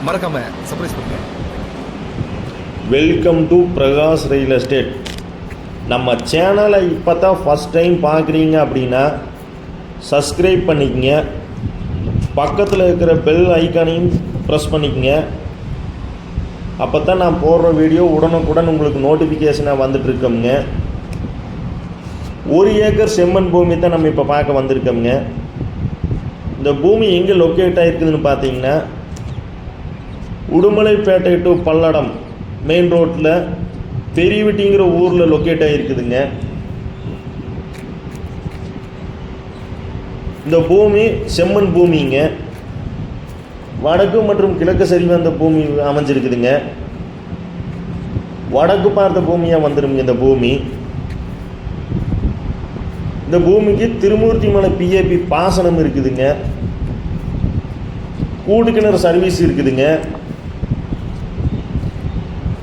மறக்காமல் சர்ப்ரைஸ் பண்ணுங்கள். Welcome to Prakash real estate. நம்ம சேனலை இப்போ தான் ஃபஸ்ட் டைம் பார்க்குறீங்க அப்படின்னா சப்ஸ்கிரைப் பண்ணிக்கங்க. பக்கத்தில் இருக்கிற பெல் ஐக்கானையும் ப்ரெஸ் பண்ணிக்கங்க. அப்போ தான் நான் போடுற வீடியோ உடனுக்குடன் உங்களுக்கு நோட்டிஃபிகேஷனாக வந்துட்டுருக்கோங்க. 1 ஏக்கர் செம்மண் பூமி தான் நம்ம இப்போ பார்க்க வந்திருக்கோங்க. இந்த பூமி எங்கே லொக்கேட் ஆகிருக்குதுன்னு பார்த்தீங்கன்னா, உடுமலைப்பேட்டை டு பல்லடம் மெயின் ரோட்டில் பெரியவட்டிங்கிற ஊரில் லொக்கேட் ஆகிருக்குதுங்க. இந்த பூமி செம்மண் பூமிங்க. வடக்கு மற்றும் கிழக்கு சரிவு அந்த பூமி அமைஞ்சிருக்குதுங்க. வடக்கு பார்த்த பூமியாக வந்துடுங்க இந்த பூமி. இந்த பூமிக்கு திருமூர்த்தி மலை பிஏபி பாசனம் இருக்குதுங்க. கூடு கிணறு சர்வீஸ் இருக்குதுங்க.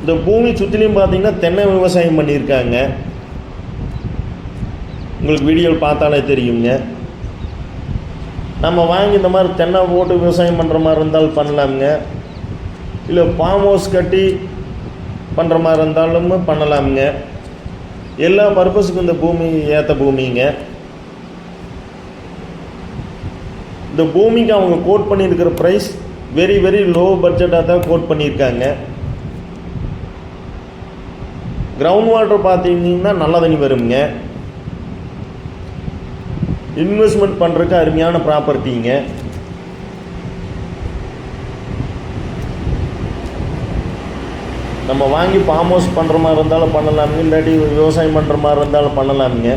இந்த பூமி சுற்றிலையும் பார்த்தீங்கன்னா தென்னை விவசாயம் பண்ணியிருக்காங்க. உங்களுக்கு வீடியோவில் பார்த்தாலே தெரியுங்க. நம்ம வாங்கி இந்த மாதிரி தென்னை போட்டு விவசாயம் பண்ணுற மாதிரி இருந்தாலும் பண்ணலாமுங்க. இல்லை ஃபார்ம் ஹவுஸ் கட்டி பண்ணுற மாதிரி இருந்தாலும் பண்ணலாமுங்க. எல்லா பர்பஸுக்கும் இந்த பூமி ஏற்ற பூமிங்க. இந்த பூமிக்கு அவங்க கோட் பண்ணியிருக்கிற ப்ரைஸ் வெரி வெரி லோ பட்ஜெட்டாக தான் கோட் பண்ணியிருக்காங்க. கிரவுண்ட் வாட்டர் பார்த்தீங்கன்னா நல்ல தண்ணி வருங்க. இன்வெஸ்ட்மெண்ட் பண்ணுறதுக்கு அருமையான ப்ராப்பர்ட்டிங்க. நம்ம வாங்கி ஃபார்ம் ஹவுஸ் பண்ணுற மாதிரி இருந்தாலும் பண்ணலாமுங்க. இல்லாட்டி விவசாயம் பண்ணுற மாதிரி இருந்தாலும் பண்ணலாமுங்க.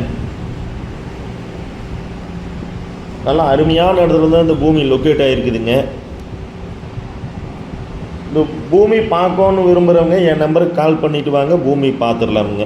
நல்லா அருமையான இடத்துல தான் இந்த பூமி லொக்கேட் ஆகிருக்குதுங்க. இந்த பூமி பார்க்கணுன்னு விரும்புகிறவங்க என் நம்பருக்கு கால் பண்ணிவிட்டு வாங்க, பூமி பார்த்துடலாமுங்க.